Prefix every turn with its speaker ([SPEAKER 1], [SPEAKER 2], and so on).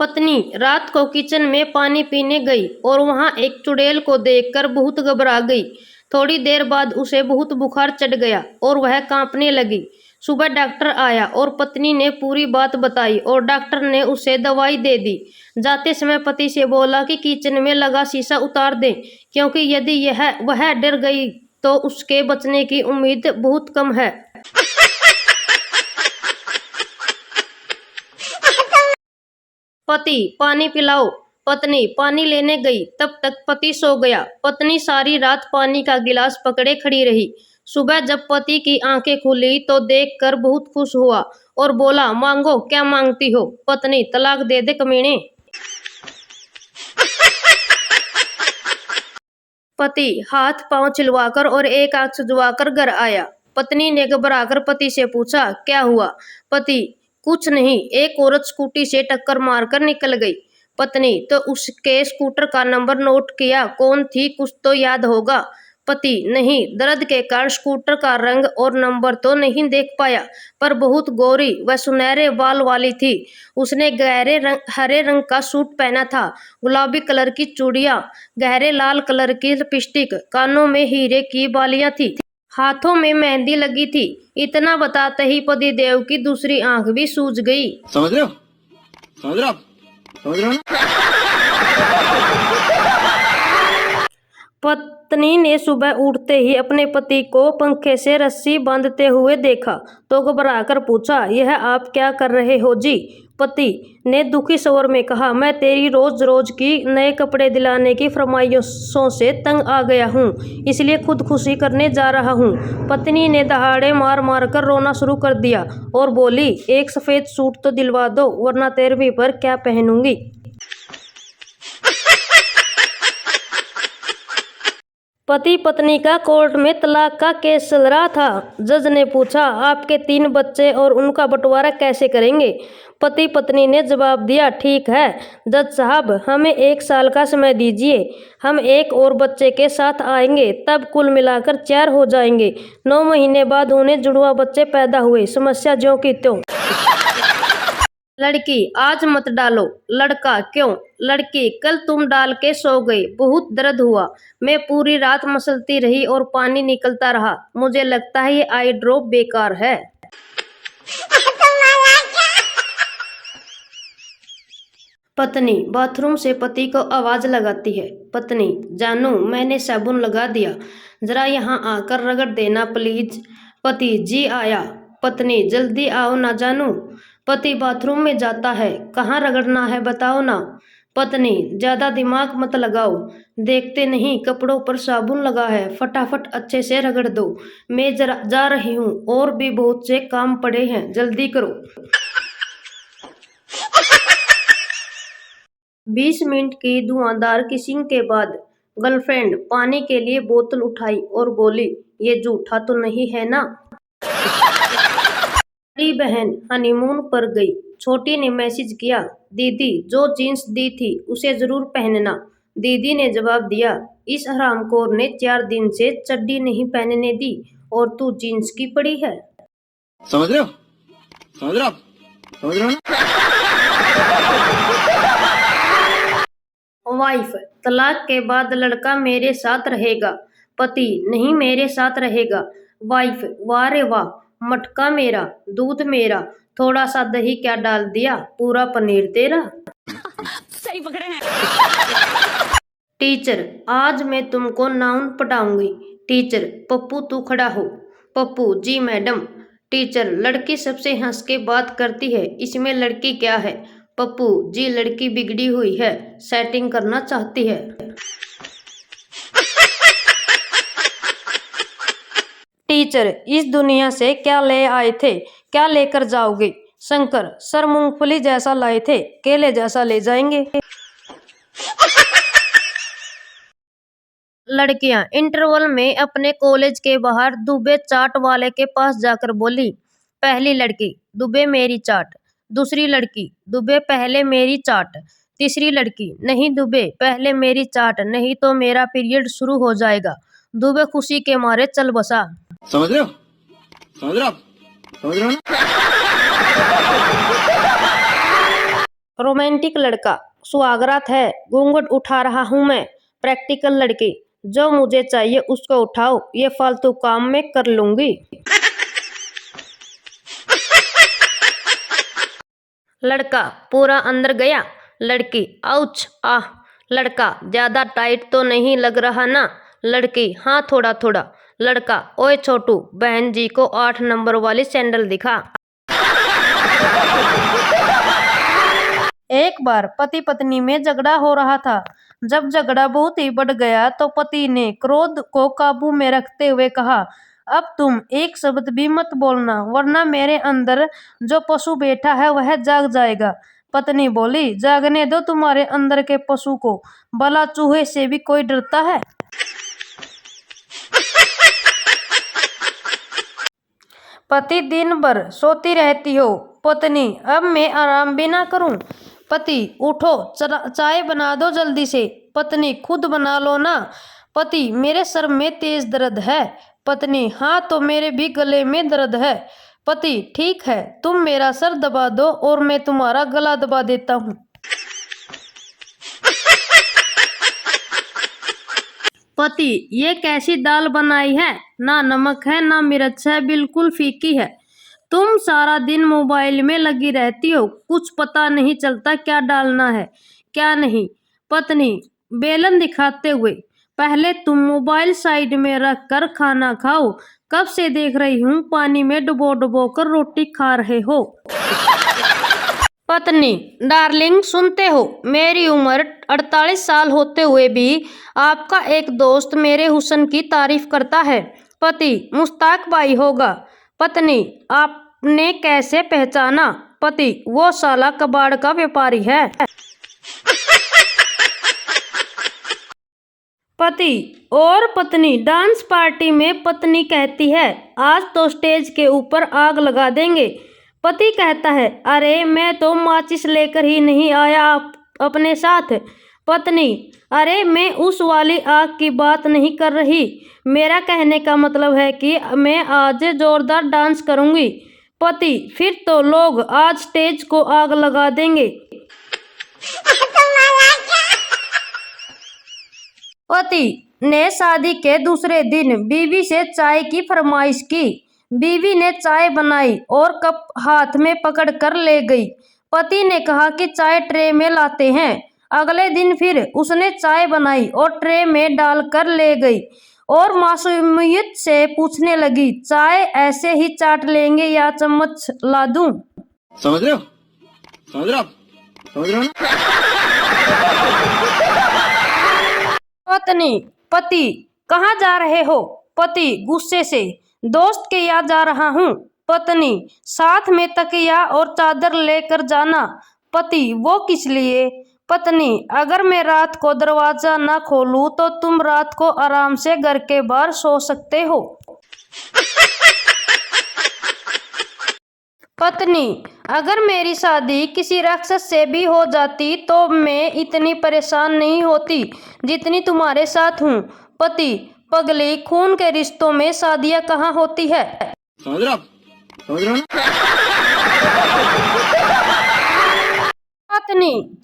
[SPEAKER 1] पत्नी रात को किचन में पानी पीने गई और वहां एक चुड़ैल को देखकर बहुत घबरा गई। थोड़ी देर बाद उसे बहुत बुखार चढ़ गया और वह कांपने लगी। सुबह डॉक्टर आया और पत्नी ने पूरी बात बताई और डॉक्टर ने उसे दवाई दे दी। जाते समय पति से बोला कि किचन में लगा शीशा उतार दें, क्योंकि यदि वह डर गई तो उसके बचने की उम्मीद बहुत कम है। पति पानी पिलाओ। पत्नी पानी लेने गई, तब तक पति सो गया। पत्नी सारी रात पानी का गिलास पकड़े खड़ी रही। सुबह जब पति की आंखें खुली तो देखकर बहुत खुश हुआ और बोला, मांगो, क्या मांगती हो? पत्नी, तलाक दे दे कमीने। पति हाथ पांव छिलवाकर और एक आंख सुजवाकर घर आया। पत्नी ने घबराकर पति से पूछा, क्या हुआ? पति, कुछ नहीं, एक औरत स्कूटी से टक्कर मारकर निकल गई। पत्नी, तो उसके स्कूटर का नंबर नोट किया? कौन थी, कुछ तो याद होगा? पति, नहीं, दर्द के कारण स्कूटर का रंग और नंबर तो नहीं देख पाया, पर बहुत गोरी व सुनहरे बाल वाली थी। उसने हरे रंग का सूट पहना था, गुलाबी कलर की चूड़ियां, गहरे लाल कलर की लिपस्टिक, कानों में हीरे की बालियां थी, हाथों में मेहंदी लगी थी। इतना बताते ही पतिदेव की दूसरी आंख भी सूज गई।
[SPEAKER 2] समझ रहे हो? समझ रहे हो आप? समझ रहे हो ना?
[SPEAKER 1] पत्नी ने सुबह उठते ही अपने पति को पंखे से रस्सी बांधते हुए देखा तो घबराकर पूछा, यह आप क्या कर रहे हो जी? पति ने दुखी स्वर में कहा, मैं तेरी रोज रोज की नए कपड़े दिलाने की फरमाइशों से तंग आ गया हूँ, इसलिए खुदकुशी करने जा रहा हूँ। पत्नी ने दहाड़े मार मार कर रोना शुरू कर दिया और बोली, एक सफेद सूट तो दिलवा दो, वरना 13वीं पर क्या पहनूंगी। पति पत्नी का कोर्ट में तलाक का केस चल रहा था। जज ने पूछा, आपके 3 बच्चे और उनका बंटवारा कैसे करेंगे? पति पत्नी ने जवाब दिया, ठीक है जज साहब, हमें 1 साल का समय दीजिए, हम एक और बच्चे के साथ आएंगे, तब कुल मिलाकर 4 हो जाएंगे। 9 महीने बाद उन्हें जुड़वा बच्चे पैदा हुए, समस्या ज्यों की त्यों। लड़की, आज मत डालो। लड़का, क्यों? लड़की, कल तुम डाल के सो गई, बहुत दर्द हुआ, मैं पूरी रात मसलती रही और पानी निकलता रहा, मुझे लगता है ये आई ड्रॉप बेकार है। पत्नी बाथरूम से पति को आवाज लगाती है। पत्नी, जानू, मैंने साबुन लगा दिया, जरा यहाँ आकर रगड़ देना प्लीज। पति, जी आया। पत्नी, जल्दी आओ ना जानू। पति बाथरूम में जाता है, कहाँ रगड़ना है बताओ ना। पत्नी, ज्यादा दिमाग मत लगाओ, देखते नहीं कपड़ों पर साबुन लगा है, फटाफट अच्छे से रगड़ दो, मैं जरा जा रही हूँ, और भी बहुत से काम पड़े हैं, जल्दी करो। 20 मिनट की धुआंधार किसिंग के बाद गर्लफ्रेंड पानी के लिए बोतल उठाई और बोली, ये जूठा तो नहीं है ना? बड़ी बहन हनीमून पर गई। छोटी ने मैसेज किया, दीदी जो जीन्स दी थी उसे जरूर पहनना। दीदी ने जवाब दिया, इस हरामखोर ने 4 दिन से चड्डी नहीं पहनने दी और तू जीन्स की पड़ी है।
[SPEAKER 2] समझ रहे हो? समझ रहे हो आप? समझ रहे हो ना?
[SPEAKER 1] वाइफ, तलाक के बाद लड़का मेरे साथ रहेगा। पति, नहीं मेरे साथ रहेगा। वाइफ, वाह रे वाह, मटका मेरा, दूध मेरा, थोड़ा सा दही क्या डाल दिया, पूरा पनीर तेरा।
[SPEAKER 3] सही पकड़े हैं।
[SPEAKER 1] टीचर, आज मैं तुमको नाउन पढ़ाऊंगी। टीचर, पप्पू तू खड़ा हो। पप्पू, जी मैडम। टीचर, लड़की सबसे हंस के बात करती है, इसमें लड़की क्या है? पप्पू, जी लड़की बिगड़ी हुई है, सेटिंग करना चाहती है। टीचर, इस दुनिया से क्या ले आए थे, क्या लेकर जाओगे? शंकर, सर मूंगफली जैसा लाए थे, केले जैसा ले जाएंगे। लड़कियां इंटरवल में अपने कॉलेज के बाहर दुबे चाट वाले के पास जाकर बोली, पहली लड़की, दुबे मेरी चाट। दूसरी लड़की, दुबे पहले मेरी चाट। तीसरी लड़की, नहीं दुबे पहले मेरी चाट, नहीं तो मेरा पीरियड शुरू हो जाएगा। दुबे खुशी के मारे चल बसा।
[SPEAKER 2] समझ रहे हो? समझ रहे हो आप? समझ रहे हो ना?
[SPEAKER 1] रोमांटिक लड़का, सुहागरात है, घूंघट उठा रहा हूं मैं। प्रैक्टिकल लड़की, जो मुझे चाहिए उसको उठाओ, ये फालतू काम मैं कर लूंगी। लड़का पूरा अंदर गया। लड़की, आउच, आह। लड़का, ज्यादा टाइट तो नहीं लग रहा ना? लड़की, हाँ थोड़ा थोड़ा। लड़का, ओए छोटू, बहन जी को 8 नंबर वाली सैंडल दिखा। एक बार पति पत्नी में झगड़ा हो रहा था। जब झगड़ा बहुत ही बढ़ गया तो पति ने क्रोध को काबू में रखते हुए कहा, अब तुम एक शब्द भी मत बोलना, वरना मेरे अंदर जो पशु बैठा है वह जाग जाएगा। पत्नी बोली, जागने दो तुम्हारे अंदर के पशु को, भला चूहे से भी कोई डरता है? पति, दिन भर सोती रहती हो। पत्नी, अब मैं आराम भी ना करूं? पति, उठो, चाय बना दो जल्दी से। पत्नी, खुद बना लो ना। पति, मेरे सर में तेज दर्द है। पत्नी, हाँ तो मेरे भी गले में दर्द है। पति, ठीक है, तुम मेरा सर दबा दो और मैं तुम्हारा गला दबा देता हूँ। पति, ये कैसी दाल बनाई है? ना नमक है ना मिर्च है, बिल्कुल फीकी है। तुम सारा दिन मोबाइल में लगी रहती हो, कुछ पता नहीं चलता क्या डालना है क्या नहीं। पत्नी, बेलन दिखाते हुए, पहले तुम मोबाइल साइड में रख कर खाना खाओ। कब से देख रही हूँ पानी में डुबो डुबो कर रोटी खा रहे हो। पत्नी, डार्लिंग सुनते हो, मेरी उम्र 48 साल होते हुए भी आपका एक दोस्त मेरे हुस्न की तारीफ करता है। पति, मुश्ताक भाई होगा। पत्नी, आपने कैसे पहचाना? पति, वो साला कबाड़ का व्यापारी है। पति और पत्नी डांस पार्टी में पत्नी कहती है, आज तो स्टेज के ऊपर आग लगा देंगे। पति कहता है, अरे मैं तो माचिस लेकर ही नहीं आया अपने साथ। पत्नी, अरे मैं उस वाली आग की बात नहीं कर रही, मेरा कहने का मतलब है कि मैं आज जोरदार डांस करूंगी। पति, फिर तो लोग आज स्टेज को आग लगा देंगे। पति ने शादी के दूसरे दिन बीवी से चाय की फरमाइश की। बीवी ने चाय बनाई और कप हाथ में पकड़ कर ले गई। पति ने कहा कि चाय ट्रे में लाते हैं। अगले दिन फिर उसने चाय बनाई और ट्रे में डाल कर ले गई और मासूमियत से पूछने लगी, चाय ऐसे ही चाट लेंगे या चम्मच ला दूं?
[SPEAKER 2] समझ रहे हो? समझ रहे हो? समझ रहे हो ना?
[SPEAKER 1] पत्नी, पति, कहाँ जा रहे हो? पति गुस्से से, दोस्त के यहाँ जा रहा हूँ। पत्नी, साथ में तकिया और चादर लेकर जाना। पति, वो किस लिए? पत्नी, अगर मैं रात को दरवाजा ना खोलूं तो तुम रात को आराम से घर के बाहर सो सकते हो। पत्नी, अगर मेरी शादी किसी राक्षस से भी हो जाती तो मैं इतनी परेशान नहीं होती जितनी तुम्हारे साथ हूँ। पति, पगली, खून के रिश्तों में शादियाँ कहाँ होती है?
[SPEAKER 2] समझ रहे हो? समझ रहे हो ना?
[SPEAKER 1] पत्नी,